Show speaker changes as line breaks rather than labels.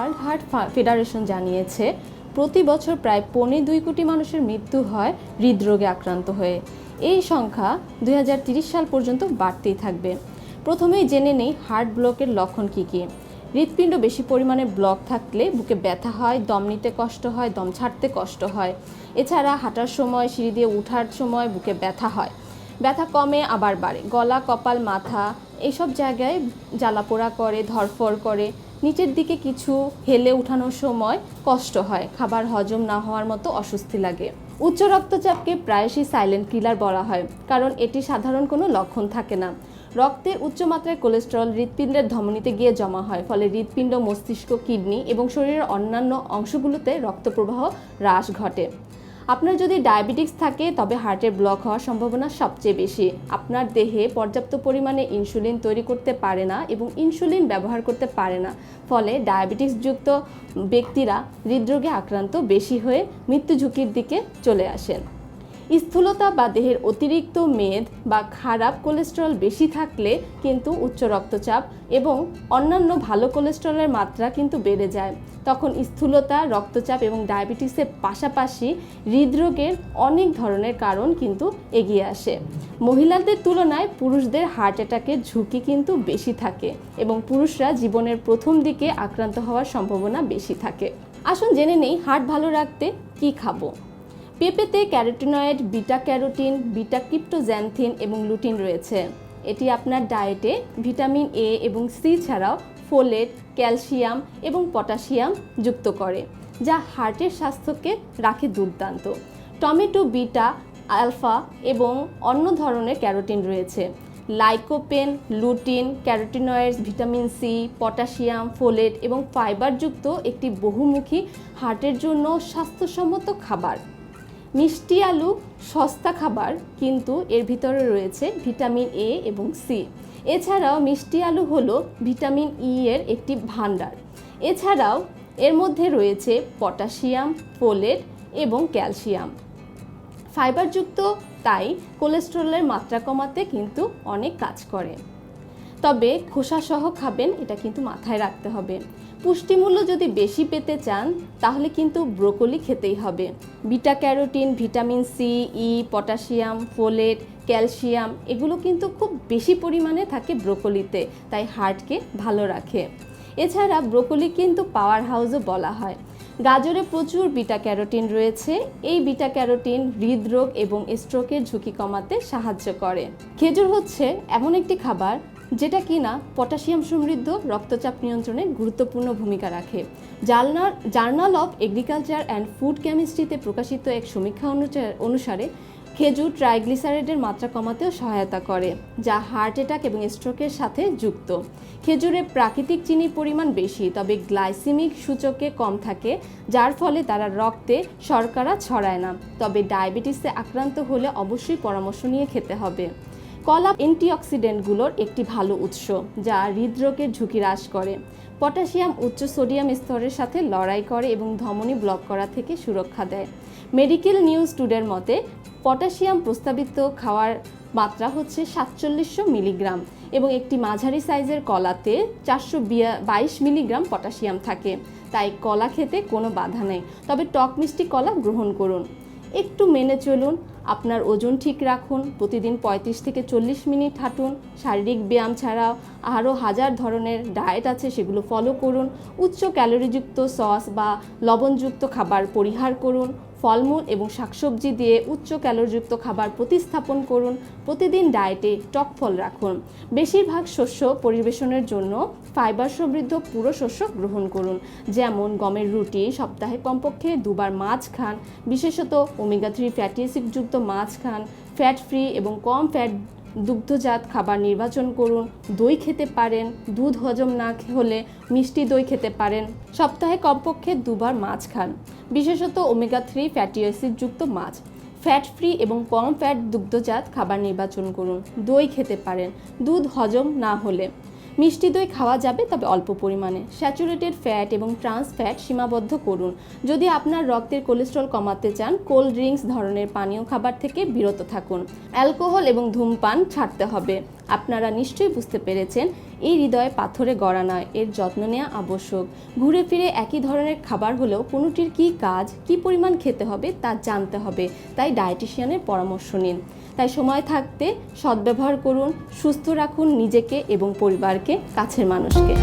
World heart federation জানিয়েছে প্রতি বছর প্রায় 2.25 কোটি মানুষের মৃত্যু হয় হৃদরোগে আক্রান্ত হয়ে। এই সংখ্যা 2030 সাল পর্যন্ত বাড়তেই থাকবে। প্রথমেই জেনে নেই হার্ট ব্লকের লক্ষণ কী কী। হৃৎপিণ্ড বেশি পরিমাণে ব্লক থাকলে বুকে ব্যথা হয়, দম নিতে কষ্ট হয়, দম ছাড়তে কষ্ট হয়। এছাড়া হাঁটার সময়, সিঁড়ি দিয়ে ওঠার সময় বুকে ব্যথা হয়, ব্যথা কমে আবার বাড়ে। গলা, কপাল, মাথা এইসব জায়গায় জ্বালাপোড়া করে, ধরফর করে। নিচের দিকে কিছু হেলে উঠানোর সময় কষ্ট হয়, খাবার হজম না হওয়ার মতো অস্বস্তি লাগে। উচ্চ রক্তচাপকে প্রায়শই সাইলেন্ট কিলার বলা হয়, কারণ এটি সাধারণ কোনো লক্ষণ থাকে না। রক্তের উচ্চমাত্রায় কোলেস্টেরল হৃৎপিণ্ডের ধমনীতে গিয়ে জমা হয়, ফলে হৃৎপিণ্ড, মস্তিষ্ক, কিডনি এবং শরীরের অন্যান্য অংশগুলোতে রক্তপ্রবাহ হ্রাস ঘটে। আপনার যদি ডায়াবেটিস থাকে তবে হার্টের ব্লক হওয়ার সম্ভাবনা সবচেয়ে বেশি। আপনার দেহে পর্যাপ্ত পরিমাণে ইনসুলিন তৈরি করতে পারে না এবং ইনসুলিন ব্যবহার করতে পারে না, ফলে ডায়াবেটিসযুক্ত ব্যক্তিরা হৃদরোগে আক্রান্ত বেশি হয়ে মৃত্যু ঝুঁকির দিকে চলে আসেন। স্থূলতা বা দেহের অতিরিক্ত মেদ বা খারাপ কোলেস্টেরল বেশি থাকলে কিন্তু উচ্চ রক্তচাপ এবং অন্যান্য ভালো কোলেস্টেরলের মাত্রা কিন্তু বেড়ে যায়। তখন স্থূলতা, রক্তচাপ এবং ডায়াবেটিসের পাশাপাশি হৃদরোগের অনেক ধরনের কারণ কিন্তু এগিয়ে আসে। মহিলাদের তুলনায় পুরুষদের হার্ট অ্যাটাকের ঝুঁকি কিন্তু বেশি থাকে এবং পুরুষরা জীবনের প্রথম দিকে আক্রান্ত হওয়ার সম্ভাবনা বেশি থাকে। আসুন জেনে নেই হার্ট ভালো রাখতে কী খাবো। পেঁপেতে ক্যারোটিনয়েড, বিটা ক্যারোটিন, বিটা ক্রিপ্টোজ্যান্থিন এবং লুটিন রয়েছে। এটি আপনার ডায়েটে ভিটামিন এ এবং সি ছাড়াও ফোলেট, ক্যালসিয়াম এবং পটাশিয়াম যুক্ত করে, যা হার্টের স্বাস্থ্যকে রাখে দুর্দান্ত। টমেটো বিটা, আলফা এবং অন্য ধরনের ক্যারোটিন রয়েছে। Lycopene, lutein, carotenoids, vitamin C, potassium, folate এবং ফাইবারযুক্ত একটি বহুমুখী হার্টের জন্য স্বাস্থ্যসম্মত খাবার। মিষ্টি আলু সস্তা খাবার, কিন্তু এর ভিতরে রয়েছে ভিটামিন এ এবং সি। এছাড়াও মিষ্টি আলু হলো ভিটামিন ই এর একটি ভাণ্ডার। এছাড়াও এর মধ্যে রয়েছে পটাশিয়াম, ফোলেট এবং ক্যালসিয়াম। ফাইবারযুক্ত, তাই কোলেস্টেরলের মাত্রা কমাতে কিন্তু অনেক কাজ করে। তবে খোসাসহ খাবেন, এটা কিন্তু মাথায় রাখতে হবে। পুষ্টিমূল্য যদি বেশি পেতে চান তাহলে কিন্তু ব্রোকলি খেতেই হবে। বিটা ক্যারোটিন, ভিটামিন সি, ই, পটাশিয়াম, ফোলেট, ক্যালসিয়াম এগুলো কিন্তু খুব বেশি পরিমাণে থাকে ব্রোকলিতে, তাই হার্টকে ভালো রাখে। এছাড়া ব্রোকলি কিন্তু পাওয়ার হাউসও বলা হয়। গাজরে প্রচুর বিটা ক্যারোটিন রয়েছে। এই বিটা ক্যারোটিন হৃদরোগ এবং স্ট্রোকের ঝুঁকি কমাতে সাহায্য করে। খেজুর হচ্ছে এমন একটি খাবার যেটা কিনা পটাশিয়াম সমৃদ্ধ, রক্তচাপ নিয়ন্ত্রণে গুরুত্বপূর্ণ ভূমিকা রাখে। Journal of agriculture and food কেমিস্ট্রিতে প্রকাশিত এক সমীক্ষা অনুসারে খেজুর ট্রাইগ্লিসারাইডের মাত্রা কমাতেও সহায়তা করে, যা হার্ট অ্যাটাক এবং স্ট্রোকের সাথে যুক্ত। খেজুরে প্রাকৃতিক চিনির পরিমাণ বেশি, তবে গ্লাইসেমিক সূচকে কম থাকে, যার ফলে তারা রক্তে শর্করা ছড়ায় না। তবে ডায়াবেটিসে আক্রান্ত হলে অবশ্যই পরামর্শ নিয়ে খেতে হবে। কলা অ্যান্টিঅক্সিডেন্টগুলোর একটি ভালো উৎস, যা হৃদরোগের ঝুঁকি হ্রাস করে। পটাশিয়াম উচ্চ সোডিয়াম স্তরের সাথে লড়াই করে এবং ধমনী ব্লক করা থেকে সুরক্ষা দেয়। মেডিকেল নিউজ টুডের মতে পটাশিয়াম প্রস্তাবিত খাওয়ার মাত্রা হচ্ছে 4700 মিলিগ্রাম এবং একটি মাঝারি সাইজের কলাতে 422 মিলিগ্রাম পটাশিয়াম থাকে। তাই কলা খেতে কোনো বাধা নেই, তবে টক মিষ্টি কলা গ্রহণ করুন। একটু মেনে চলুন, আপনার ওজন ঠিক রাখুন, প্রতিদিন 35 থেকে 40 মিনিট হাঁটুন। শারীরিক ব্যায়াম ছাড়াও আরও হাজার ধরনের ডায়েট আছে, সেগুলো ফলো করুন। উচ্চ ক্যালোরিযুক্ত সস বা লবণযুক্ত খাবার পরিহার করুন। ফলমূল এবং শাকসবজি দিয়ে উচ্চ ক্যালোরিযুক্ত খাবার প্রতিস্থাপন করুন। প্রতিদিন ডায়েটে টক ফল রাখুন। বেশিরভাগ শস্য পরিবেশনের জন্য ফাইবার সমৃদ্ধ পুরো শস্য গ্রহণ করুন, যেমন গমের রুটি। সপ্তাহে কমপক্ষে 2 বার মাছ খান, বিশেষত ওমেগা 3 ফ্যাটি অ্যাসিডযুক্ত মাছ খান। ফ্যাট ফ্রি এবং কম ফ্যাট দুগ্ধজাত খাবার নির্বাচন করুন। দই খেতে পারেন, দুধ হজম না হলে মিষ্টি দই খেতে পারেন। সপ্তাহে কমপক্ষে 2 বার মাছ খান, বিশেষত ওমেগা 3 ফ্যাটি অ্যাসিডযুক্ত মাছ। ফ্যাট ফ্রি এবং কম ফ্যাট দুগ্ধজাত খাবার নির্বাচন করুন। দই খেতে পারেন, দুধ হজম না হলে। মিষ্টি দই খাওয়া যাবে, তবে অল্প পরিমাণে। স্যাচুরেটেড ফ্যাট এবং ট্রান্স ফ্যাট সীমাবদ্ধ করুন। যদি আপনার রক্তের কোলেস্টেরল কমাতে চান, কোল্ড ড্রিঙ্কস ধরনের পানীয় খাবার থেকে বিরত থাকুন। অ্যালকোহল এবং ধূমপান ছাড়তে হবে। আপনারা নিশ্চয়ই বুঝতে পেরেছেন এই হৃদয়ে পাথরে গড়া নয়, এর যত্ন নেওয়া আবশ্যক। ঘুরে ফিরে একই ধরনের খাবার হলেও কোনোটির কী কাজ, কী পরিমাণ খেতে হবে তা জানতে হবে, তাই ডায়েটিশিয়ানের পরামর্শ নিন। তাই সময় থাকতে সদ্ব্যবহার করুন, সুস্থ রাখুন নিজেকে এবং পরিবারকে, কাছের মানুষকে।